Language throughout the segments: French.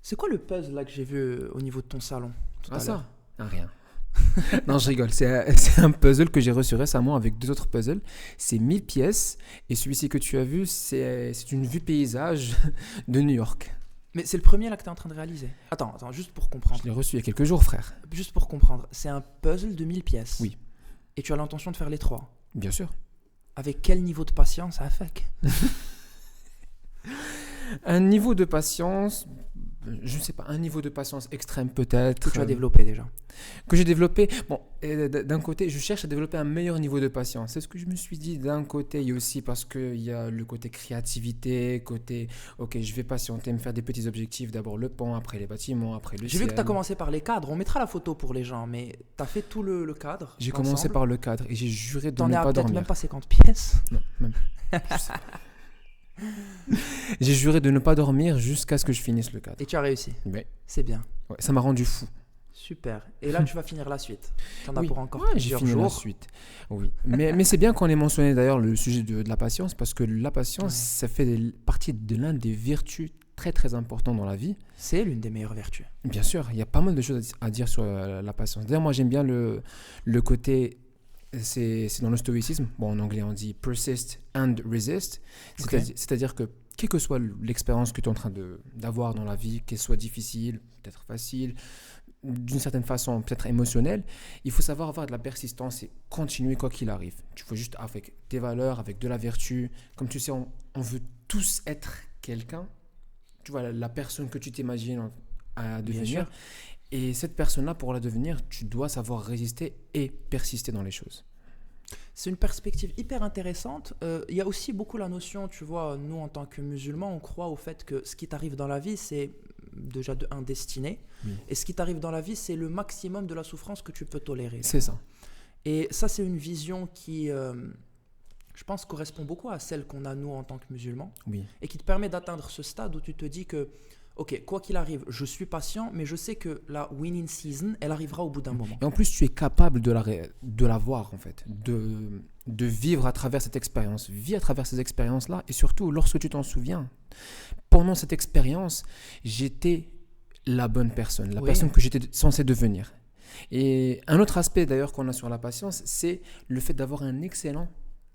C'est quoi le puzzle là que j'ai vu au niveau de ton salon tout à l'heure? Rien. Non, je rigole. C'est un puzzle que j'ai reçu récemment avec 2 autres puzzles. C'est 1000 pièces. Et celui-ci que tu as vu, c'est une vue paysage de New York. Mais c'est le premier là que tu es en train de réaliser. Attends, juste pour comprendre. Je l'ai reçu il y a quelques jours, frère. Juste pour comprendre, c'est un puzzle de 1000 pièces. Oui. Et tu as l'intention de faire les 3. Bien sûr. Avec quel niveau de patience à FAC? Un niveau de patience, je ne sais pas, un niveau de patience extrême peut-être. Que tu as développé déjà. Que j'ai développé. Bon, d'un côté, je cherche à développer un meilleur niveau de patience. C'est ce que je me suis dit d'un côté et aussi parce qu'il y a le côté créativité, côté, ok, je vais patienter, me faire des petits objectifs. D'abord le pont, après les bâtiments, après le ciel. J'ai vu que tu as commencé par les cadres. On mettra la photo pour les gens, mais tu as fait tout le cadre. J'ai commencé par le cadre et j'ai juré de T'en ne es à pas peut-être dormir. même pas 50 pièces. Non, même. Je sais pas. J'ai juré de ne pas dormir jusqu'à ce que je finisse le cadre. Et tu as réussi. Oui. C'est bien. Ouais, ça m'a rendu fou. Super. Et là, tu vas finir la suite. Tu en as Oui. pour encore Ouais, j'ai plusieurs fini la jours. suite. Oui. Mais c'est bien qu'on ait mentionné d'ailleurs le sujet de la patience parce que la patience, Ouais. ça fait partie de l'un des vertus très très importantes dans la vie. C'est l'une des meilleures vertus. Bien sûr, il y a pas mal de choses à dire sur la patience. D'ailleurs, moi j'aime bien le côté, c'est dans le stoïcisme. Bon, en anglais on dit persist and resist. Ok. C'est-à-dire que quelle que soit l'expérience que tu es en train d'avoir dans la vie, qu'elle soit difficile, peut-être facile, d'une certaine façon peut-être émotionnelle, il faut savoir avoir de la persistance et continuer quoi qu'il arrive. Tu faut juste avec tes valeurs, avec de la vertu. Comme tu sais, on veut tous être quelqu'un. Tu vois, la personne que tu t'imagines à Bien devenir. sûr. Et cette personne-là, pour la devenir, tu dois savoir résister et persister dans les choses. C'est une perspective hyper intéressante. Il y a aussi beaucoup la notion, tu vois, nous en tant que musulmans, on croit au fait que ce qui t'arrive dans la vie, c'est déjà un destiné. Oui. Et ce qui t'arrive dans la vie, c'est le maximum de la souffrance que tu peux tolérer. C'est ça. Et ça, c'est une vision qui, je pense, correspond beaucoup à celle qu'on a nous en tant que musulmans. Oui. Et qui te permet d'atteindre ce stade où tu te dis que, ok, quoi qu'il arrive, je suis patient, mais je sais que la winning season, elle arrivera au bout d'un moment. Et en plus, tu es capable de la voir, en fait, de vivre à travers cette expérience. Vis à travers ces expériences-là. Et surtout, lorsque tu t'en souviens, pendant cette expérience, j'étais la bonne personne, la Oui. personne que j'étais censé devenir. Et un autre aspect, d'ailleurs, qu'on a sur la patience, c'est le fait d'avoir un excellent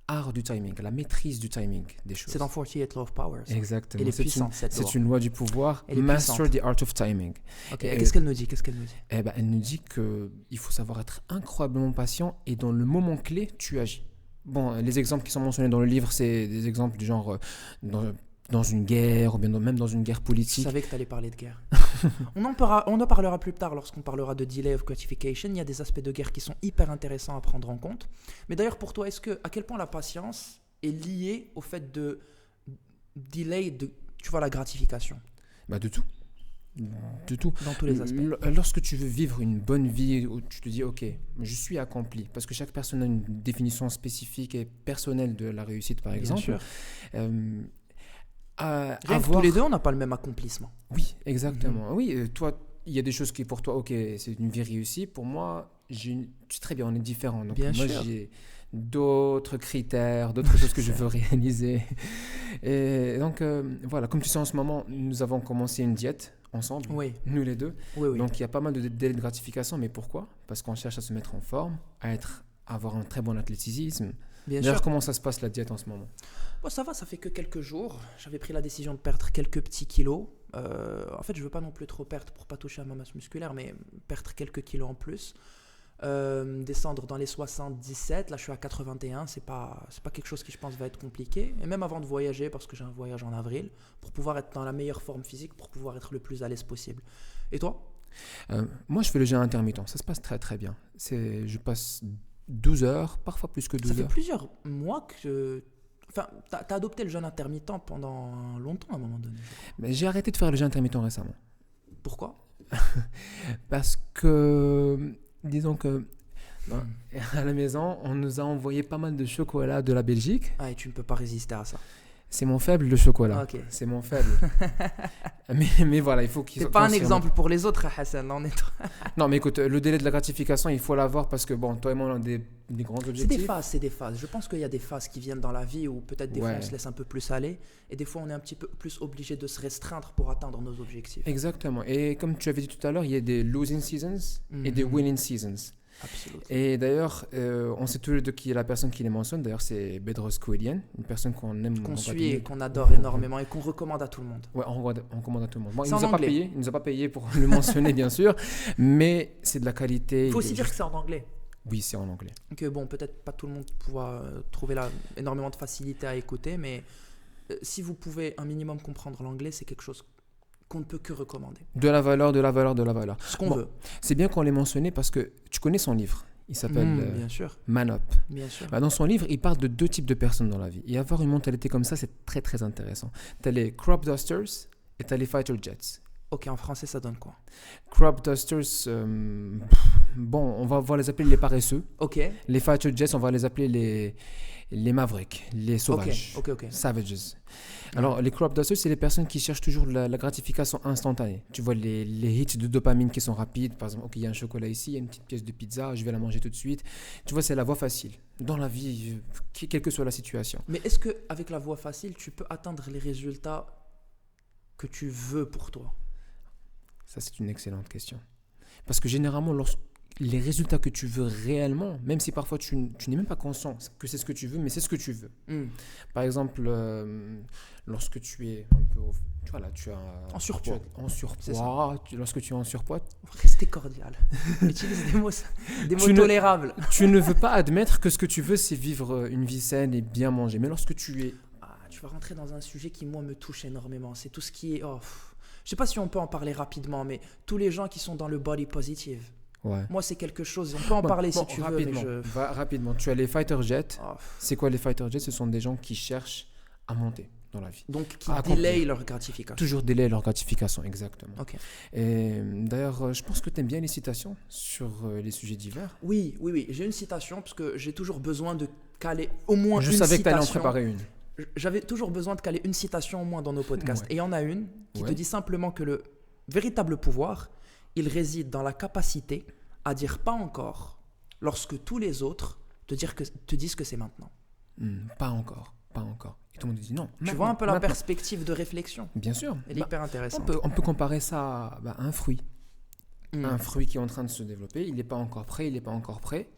art du timing, la maîtrise du timing des choses. C'est dans 48 Law of Power. ça. Exactement. Elle est C'est puissante, cette loi. c'est une loi du pouvoir. Elle est Master puissante. the art of timing. Ok, Et- qu'est-ce qu'elle nous dit? Qu'est-ce qu'elle nous dit? Eh ben, elle nous dit qu'il faut savoir être incroyablement patient et dans le moment clé, tu agis. Bon, les exemples qui sont mentionnés dans le livre, c'est des exemples du genre dans une guerre ou bien même dans une guerre Je politique. savais que tu allais parler de guerre. on en parlera plus tard lorsqu'on parlera de delay of gratification. Il y a des aspects de guerre qui sont hyper intéressants à prendre en compte. Mais d'ailleurs, pour toi, à quel point la patience est liée au fait de delay tu vois, la gratification Bah, de tout. De tout. dans tous les aspects? Lorsque tu veux vivre une bonne vie où tu te dis ok, je suis accompli, parce que chaque personne a une définition spécifique et personnelle de la réussite par exemple. sûr. À Rien que tous les deux, on n'a pas le même accomplissement. Oui, exactement. Oui, toi, il y a des choses qui pour toi, ok, c'est une vie réussie. Pour moi, c'est très bien, on est différents. Donc Bien moi, sûr. j'ai d'autres critères, d'autres choses que je veux réaliser. Et donc voilà, comme tu sais en ce moment, nous avons commencé une diète ensemble, Oui, nous les deux. oui, oui. Donc il y a pas mal de délais de gratification, mais pourquoi? Parce qu'on cherche à se mettre en forme, avoir un très bon athlétisme. Bien D'ailleurs, sûr. comment ça se passe la diète en ce moment? Bon, ça va, ça fait que quelques jours. J'avais pris la décision de perdre quelques petits kilos. En fait, je veux pas non plus trop perdre pour pas toucher à ma masse musculaire, mais perdre quelques kilos en plus. Descendre dans les 77, là je suis à 81, c'est pas quelque chose qui je pense va être compliqué. Et même avant de voyager, parce que j'ai un voyage en avril, pour pouvoir être dans la meilleure forme physique, pour pouvoir être le plus à l'aise possible. Et toi? Moi, je fais le jeûne intermittent. Ça se passe très très bien. Je passe 12 heures, parfois plus que 12 Ça fait heures. plusieurs mois que... Enfin, t'as adopté le jeûne intermittent pendant longtemps à un moment donné. Mais j'ai arrêté de faire le jeûne intermittent récemment. Pourquoi? Parce que, disons que à la maison, on nous a envoyé pas mal de chocolat de la Belgique. Ah, et tu ne peux pas résister à ça. C'est mon faible, le chocolat. Ok. C'est mon faible. mais voilà, il faut qu'il C'est soit pas un conscient. exemple pour les autres, Hassan. Là, on est... Non, mais écoute, le délai de la gratification, il faut l'avoir parce que, bon, toi et moi, on a des grands C'est objectifs. c'est des phases. Je pense qu'il y a des phases qui viennent dans la vie où peut-être des fois Ouais. on se laisse un peu plus aller et des fois on est un petit peu plus obligé de se restreindre pour atteindre nos objectifs. Exactement. Et comme tu avais dit tout à l'heure, il y a des losing seasons et des Mhm. winning seasons. Absolument. Et d'ailleurs, on sait tous les deux qui est la personne qui les mentionne. D'ailleurs, c'est Bedros Kouelian, une personne qu'on aime. Qu'on en suit particulier. et qu'on adore énormément et qu'on recommande à tout le monde. Ouais, on commande à tout le monde. Bon, il C'est nous en a pas anglais. payé, il nous a pas payé pour le mentionner, bien sûr, mais c'est de la qualité. Il faut il aussi est dire que juste- c'est en anglais. Oui, c'est en anglais. Que bon, peut-être pas tout le monde pourra trouver énormément de facilité à écouter, mais si vous pouvez un minimum comprendre l'anglais, c'est quelque chose qu'on ne peut que recommander. De la valeur, de la valeur, de la valeur. Ce qu'on Bon, veut. C'est bien qu'on l'ait mentionné parce que tu connais son livre. Il s'appelle Bien sûr, Man Up. bien sûr. Bah, dans son livre, il parle de deux types de personnes dans la vie. Et avoir une mentalité comme ça, c'est très très intéressant. Tu as les crop dusters et tu as les fighter jets. Ok, en français, ça donne quoi? Crop dusters, bon, on va les appeler les paresseux. Ok, Les fighter jets, on va les appeler les mavericks, les sauvages. ok. Savages. Alors, les crop dusters, c'est les personnes qui cherchent toujours la gratification instantanée. Tu vois, les hits de dopamine qui sont rapides. Par exemple, ok, il y a un chocolat ici, il y a une petite pièce de pizza, je vais la manger tout de suite. Tu vois, c'est la voie facile. Dans la vie, quelle que soit la situation. Mais est-ce qu'avec la voie facile, tu peux atteindre les résultats que tu veux pour toi? Ça, c'est une excellente question. Parce que généralement, les résultats que tu veux réellement, même si parfois tu n'es même pas conscient que c'est ce que tu veux, mais c'est ce que tu veux. Hmm. Par exemple, lorsque tu es un peu, tu vois là, tu as En surpoids. en C'est surpoids. Lorsque tu es en surpoids, Restez cordial. Utilise des mots Tu ne- tolérables. tu ne veux pas admettre que ce que tu veux, c'est vivre une vie saine et bien manger. Mais lorsque tu es, Ah, tu vas rentrer dans un sujet qui, moi, me touche énormément. C'est tout ce qui est... Je sais pas si on peut en parler rapidement, mais tous les gens qui sont dans le body positive. ouais. Moi, c'est quelque chose... On peut en parler si tu veux, mais rapidement, rapidement. Tu as les fighter jets. Oh. C'est quoi les fighter jets? Ce sont des gens qui cherchent à monter dans la vie. Donc, qui À accomplir. delay leur gratification. Toujours délai leur gratification, exactement. Ok. Et d'ailleurs, je pense que tu aimes bien les citations sur les sujets divers. Oui. J'ai une citation parce que j'ai toujours besoin de caler au moins Je une savais que tu allais en citation. préparer une. J'avais toujours besoin de caler une citation au moins dans nos podcasts. Ouais. Et il y en a une qui te Ouais. dit simplement que le véritable pouvoir, il réside dans la capacité à dire pas encore lorsque tous les autres te disent que c'est maintenant. Pas encore. Et tout le monde dit non. Tu vois un peu la maintenant. perspective de réflexion? Bien sûr. Elle est Bah, hyper on, intéressante. peut, on peut comparer ça à un fruit. Hmm. Un fruit qui est en train de se développer. Il n'est pas encore prêt.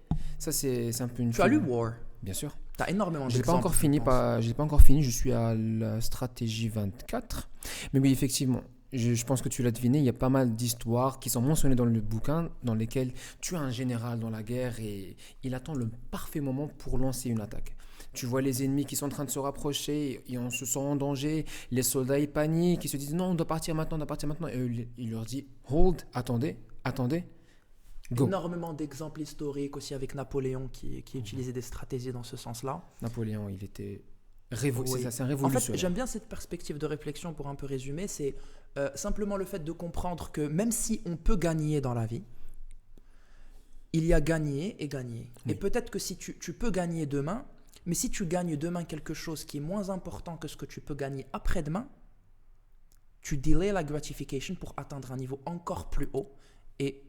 Ça, c'est un peu une Tu as lu chose. War? Bien sûr. Tu as énormément Je l'ai pas d'exemples, encore fini. je pense. Je l'ai pas encore fini. Je suis à la stratégie 24. Mais oui, effectivement. Je pense que tu l'as deviné, il y a pas mal d'histoires qui sont mentionnées dans le bouquin dans lesquelles tu as un général dans la guerre et il attend le parfait moment pour lancer une attaque. Tu vois les ennemis qui sont en train de se rapprocher et on se sent en danger. Les soldats ils paniquent, ils se disent non, on doit partir maintenant. Et eux, il leur dit hold, attendez, go. Énormément d'exemples historiques aussi avec Napoléon qui utilisait des stratégies dans ce sens-là. Napoléon, il était Oui. c'est un En révolutionnaire. fait, j'aime bien cette perspective de réflexion pour un peu résumer. C'est simplement le fait de comprendre que même si on peut gagner dans la vie, il y a gagner et gagner. Oui. Et peut-être que si tu peux gagner demain, mais si tu gagnes demain quelque chose qui est moins important que ce que tu peux gagner après-demain, tu delay la gratification pour atteindre un niveau encore plus haut et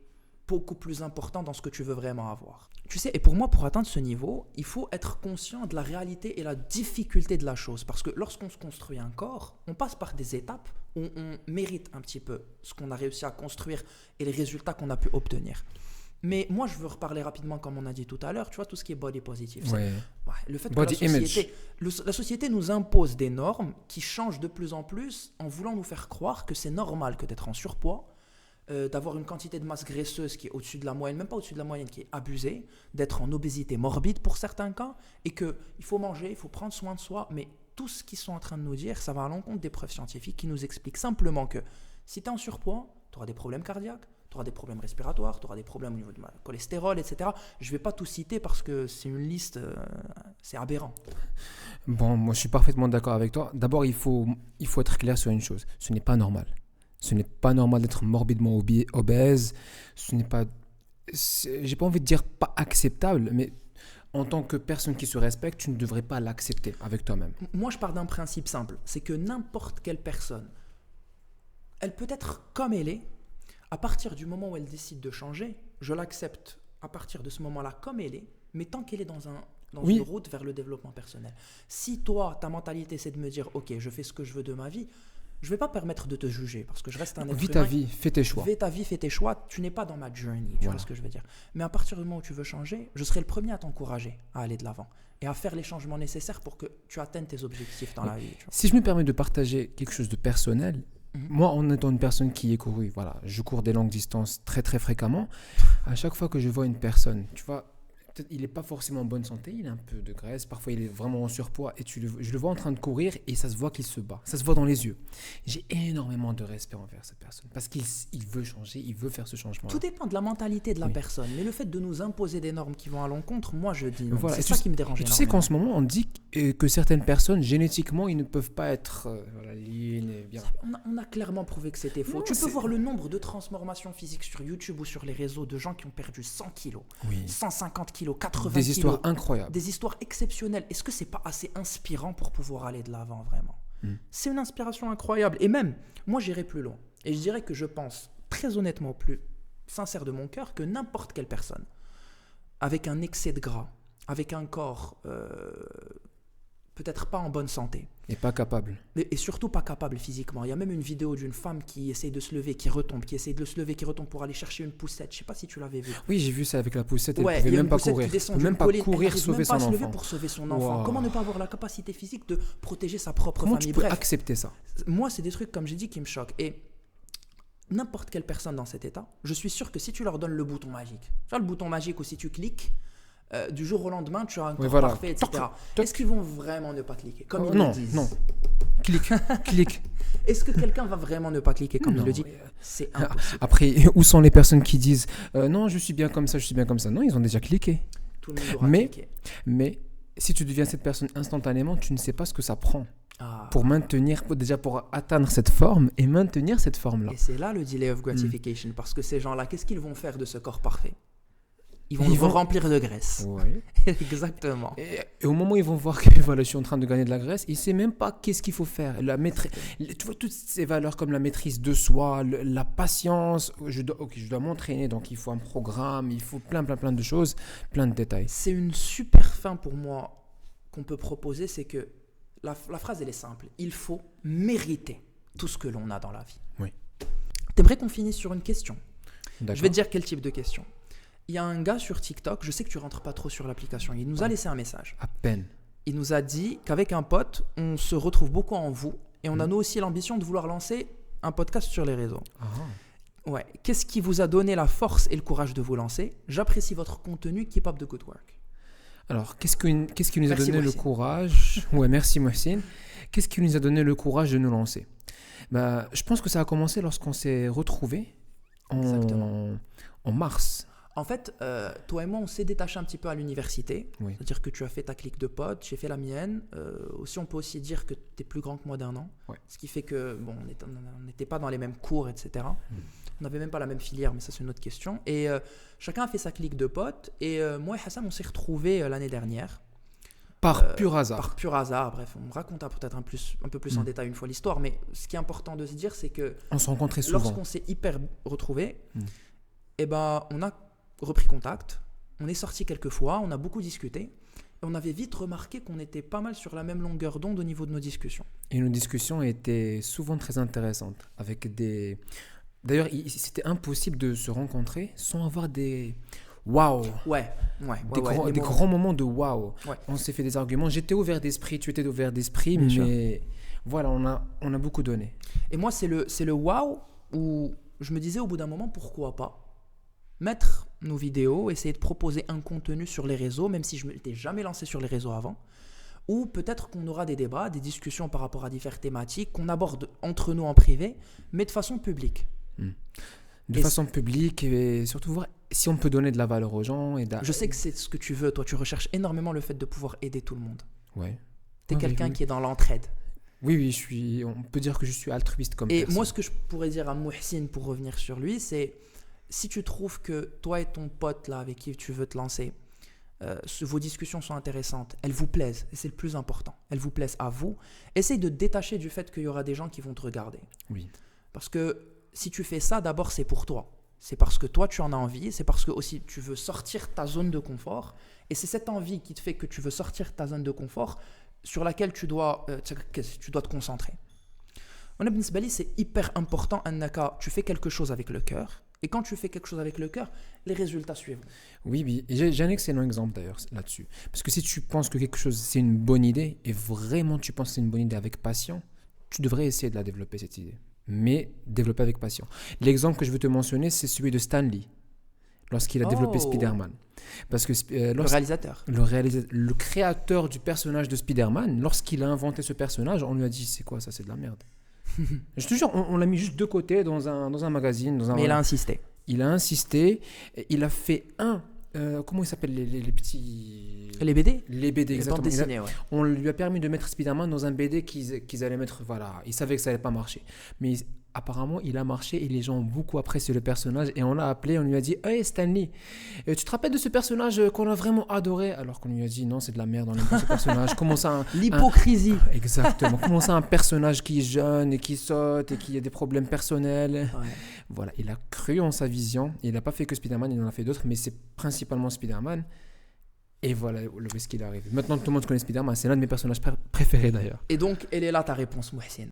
beaucoup plus important dans ce que tu veux vraiment avoir. Tu sais, et pour moi, pour atteindre ce niveau, il faut être conscient de la réalité et la difficulté de la chose. Parce que lorsqu'on se construit un corps, on passe par des étapes où on mérite un petit peu ce qu'on a réussi à construire et les résultats qu'on a pu obtenir. Mais moi, je veux reparler rapidement, comme on a dit tout à l'heure, tu vois, tout ce qui est body positive. Ouais. Le fait Body que la société nous impose des normes qui changent de plus en plus en voulant nous faire croire que c'est normal que d'être en surpoids, d'avoir une quantité de masse graisseuse qui est au-dessus de la moyenne, même pas au-dessus de la moyenne, qui est abusée, d'être en obésité morbide pour certains cas, et qu'il faut manger, il faut prendre soin de soi, mais tout ce qu'ils sont en train de nous dire, ça va à l'encontre des preuves scientifiques qui nous expliquent simplement que si tu es en surpoids, tu auras des problèmes cardiaques, tu auras des problèmes respiratoires, tu auras des problèmes au niveau du cholestérol, etc. Je ne vais pas tout citer parce que c'est une liste, c'est aberrant. Bon, moi je suis parfaitement d'accord avec toi. D'abord, il faut être clair sur une chose. Ce n'est pas normal. Ce n'est pas normal d'être morbidement obèse. Ce n'est pas... J'ai pas envie de dire pas acceptable, mais en tant que personne qui se respecte, tu ne devrais pas l'accepter avec toi-même. Moi, je pars d'un principe simple, c'est que n'importe quelle personne, elle peut être comme elle est, à partir du moment où elle décide de changer, je l'accepte à partir de ce moment-là comme elle est, mais tant qu'elle est dans Oui. une route vers le développement personnel. Si toi, ta mentalité, c'est de me dire, ok, je fais ce que je veux de ma vie, je ne vais pas permettre de te juger, parce que je reste un être Vis ta humain. vie, fais tes choix. Fais ta vie, fais tes choix, tu n'es pas dans ma journey, tu Voilà. vois ce que je veux dire. Mais à partir du moment où tu veux changer, je serai le premier à t'encourager à aller de l'avant et à faire les changements nécessaires pour que tu atteignes tes objectifs dans la vie. Tu vois. Si je me permets de partager quelque chose de personnel, Mhm. moi, en étant une personne qui est courue, voilà, je cours des longues distances très très fréquemment. À chaque fois que je vois une personne, tu vois, peut-être il n'est pas forcément en bonne santé, il a un peu de graisse, parfois il est vraiment en surpoids et je le vois en train de courir et ça se voit qu'il se bat, ça se voit dans les yeux. J'ai énormément de respect envers cette personne parce qu'il veut changer, il veut faire ce changement. Tout dépend de la mentalité de la Oui. personne. Mais le fait de nous imposer des normes qui vont à l'encontre, moi je dis non. Voilà. C'est Et ça qui me dérange Et tu sais énormément. qu'en ce moment, on dit que certaines personnes, génétiquement, ils ne peuvent pas être voilà, lignes et bien. On a clairement prouvé que c'était faux. Non, Tu peux c'est- voir le nombre de transformations physiques sur YouTube ou sur les réseaux de gens qui ont perdu 100 kilos, Oui. 150 kilos, 80 Des kilos. histoires incroyables. Des histoires exceptionnelles. Est-ce que c'est pas assez inspirant pour pouvoir aller de l'avant vraiment? C'est une inspiration incroyable. Et même, moi j'irai plus loin. Et je dirais que je pense très honnêtement au plus sincère de mon cœur que n'importe quelle personne, avec un excès de gras, avec un corps peut-être pas en bonne santé, Et pas capable. et surtout pas capable physiquement. Il y a même une vidéo d'une femme qui essaye de se lever, qui retombe, qui essaye de se lever, qui retombe pour aller chercher une poussette. Je sais pas si tu l'avais vu. Oui, j'ai vu ça avec la poussette, elle Ouais, pouvait il y a même une pas poussette courir. qui descend Même d'une pas colline, elle courir, n'arrive sauver même pas à son se lever enfant. pour sauver son enfant. Wow. Comment ne pas avoir la capacité physique de protéger sa propre Comment famille? tu peux Bref, accepter ça? moi, c'est des trucs, comme j'ai dit, qui me choquent. Et n'importe quelle personne dans cet état, je suis sûr que si tu leur donnes le bouton magique, tu vois le bouton magique où si tu cliques, du jour au lendemain, tu as un corps voilà. parfait, etc. Toc, toc. Est-ce qu'ils vont vraiment ne pas cliquer comme ils Non, le disent? non. Clique, clique. Est-ce que quelqu'un va vraiment ne pas cliquer comme il Non, le dit? ouais. C'est impossible. Après, où sont les personnes qui disent non, je suis bien comme ça, je suis bien comme ça? Non, ils ont déjà cliqué. Tout le monde aura Mais- cliqué. Mais si tu deviens cette personne instantanément, tu ne sais pas ce que ça prend Ah. pour maintenir, déjà pour atteindre cette forme et maintenir cette forme-là. Et c'est là le delay of gratification, parce que ces gens-là, qu'est-ce qu'ils vont faire de ce corps parfait? Ils vont le remplir de graisse. Ouais. Exactement. Et au moment où ils vont voir que voilà, je suis en train de gagner de la graisse, ils ne savent même pas qu'est-ce qu'il faut faire. Tu vois, toutes ces valeurs comme la maîtrise de soi, la patience, je dois m'entraîner, donc il faut un programme, il faut plein de choses, plein de détails. C'est une super fin pour moi qu'on peut proposer, c'est que la phrase, elle est simple. Il faut mériter tout ce que l'on a dans la vie. Oui. T'aimerais qu'on finisse sur une question? D'accord. Je vais te dire quel type de question. Il y a un gars sur TikTok, je sais que tu rentres pas trop sur l'application, il nous a laissé un message. À peine. Il nous a dit qu'avec un pote, on se retrouve beaucoup en vous et on a nous aussi l'ambition de vouloir lancer un podcast sur les réseaux. Ah. Ouais. Qu'est-ce qui vous a donné la force et le courage de vous lancer? J'apprécie votre contenu, keep up the good work. Alors, qu'est-ce qui nous a Merci, donné le Mohsin. courage? Ouais, merci Mohsin. Qu'est-ce qui nous a donné le courage de nous lancer? Je pense que ça a commencé lorsqu'on s'est retrouvés Exactement. en mars. En fait, toi et moi, on s'est détaché un petit peu à l'université. Oui. C'est-à-dire que tu as fait ta clique de potes, j'ai fait la mienne. Aussi, on peut aussi dire que tu es plus grand que moi d'un an. Ouais. Ce qui fait que, bon, on n'était pas dans les mêmes cours, etc. On n'avait même pas la même filière, mais ça, c'est une autre question. Et chacun a fait sa clique de potes. Et moi et Hassan, on s'est retrouvés l'année dernière. Par pur hasard. Par pur hasard. Bref, on me racontera peut-être un peu plus en détail une fois l'histoire. Mais ce qui est important de se dire, c'est que On se rencontrait souvent. lorsqu'on s'est hyper retrouvés, eh ben, on a repris contact, on est sorti quelques fois, on a beaucoup discuté, et on avait vite remarqué qu'on était pas mal sur la même longueur d'onde au niveau de nos discussions. Et nos discussions étaient souvent très intéressantes. D'ailleurs, c'était impossible de se rencontrer sans avoir des waouh, Ouais. des grands moments de waouh. Ouais. On s'est fait des arguments. J'étais ouvert d'esprit, tu étais ouvert d'esprit, Bien sûr. mais voilà, on a beaucoup donné. Et moi, c'est le wow où je me disais au bout d'un moment, pourquoi pas mettre nos vidéos, essayer de proposer un contenu sur les réseaux, même si je ne m'étais jamais lancé sur les réseaux avant, ou peut-être qu'on aura des débats, des discussions par rapport à diverses thématiques qu'on aborde entre nous en privé, mais de façon publique. De façon publique et surtout voir si on peut donner de la valeur aux gens. Je sais que c'est ce que tu veux, toi tu recherches énormément le fait de pouvoir aider tout le monde. Ouais. T'es Oui, quelqu'un oui. qui est dans l'entraide. Oui, on peut dire que je suis altruiste comme Et personne. moi, ce que je pourrais dire à Mohsin pour revenir sur lui, c'est si tu trouves que toi et ton pote là avec qui tu veux te lancer, vos discussions sont intéressantes, elles vous plaisent, et c'est le plus important, elles vous plaisent à vous, essaye de te détacher du fait qu'il y aura des gens qui vont te regarder. Oui. Parce que si tu fais ça, d'abord c'est pour toi. C'est parce que toi tu en as envie, c'est parce que aussi tu veux sortir ta zone de confort, et c'est cette envie qui te fait que tu veux sortir ta zone de confort sur laquelle tu dois te concentrer. On a بالنسبة لي, c'est hyper important أنك tu fais quelque chose avec le cœur, et quand tu fais quelque chose avec le cœur, les résultats suivent. Oui, oui. Et j'ai un excellent exemple d'ailleurs là-dessus. Parce que si tu penses que quelque chose c'est une bonne idée, et vraiment tu penses que c'est une bonne idée avec passion, tu devrais essayer de la développer cette idée. Mais développer avec passion. L'exemple que je veux te mentionner, c'est celui de Stan Lee, lorsqu'il a développé Spider-Man. Parce que le réalisateur. Le créateur du personnage de Spider-Man, lorsqu'il a inventé ce personnage, on lui a dit c'est quoi ça, c'est de la merde. Je te jure, on l'a mis juste de côté dans un magazine. Mais il a insisté. Il a insisté, il a fait comment ils s'appellent les petits... Les BD. Les BD, les exactement. Bandes dessinées, ouais. On lui a permis de mettre Spider-Man dans un BD qu'ils allaient mettre, voilà, ils savaient que ça allait pas marcher. Mais apparemment, il a marché et les gens ont beaucoup apprécié le personnage et on l'a appelé, on lui a dit « Hey Stanley, tu te rappelles de ce personnage qu'on a vraiment adoré ?» Alors qu'on lui a dit « Non, c'est de la merde, on aime pas ce personnage. » Comment ça L'hypocrisie. Exactement. Comment ça un personnage qui est jeune et qui saute et qui a des problèmes personnels. Ouais. Voilà, il a cru en sa vision. Il n'a pas fait que Spider-Man, il en a fait d'autres, mais c'est principalement Spider-Man. Et voilà où est-ce qu'il arrive. Maintenant, tout le monde connaît Spider-Man. C'est l'un de mes personnages préférés d'ailleurs. Et donc, elle est là ta réponse, Mohsin.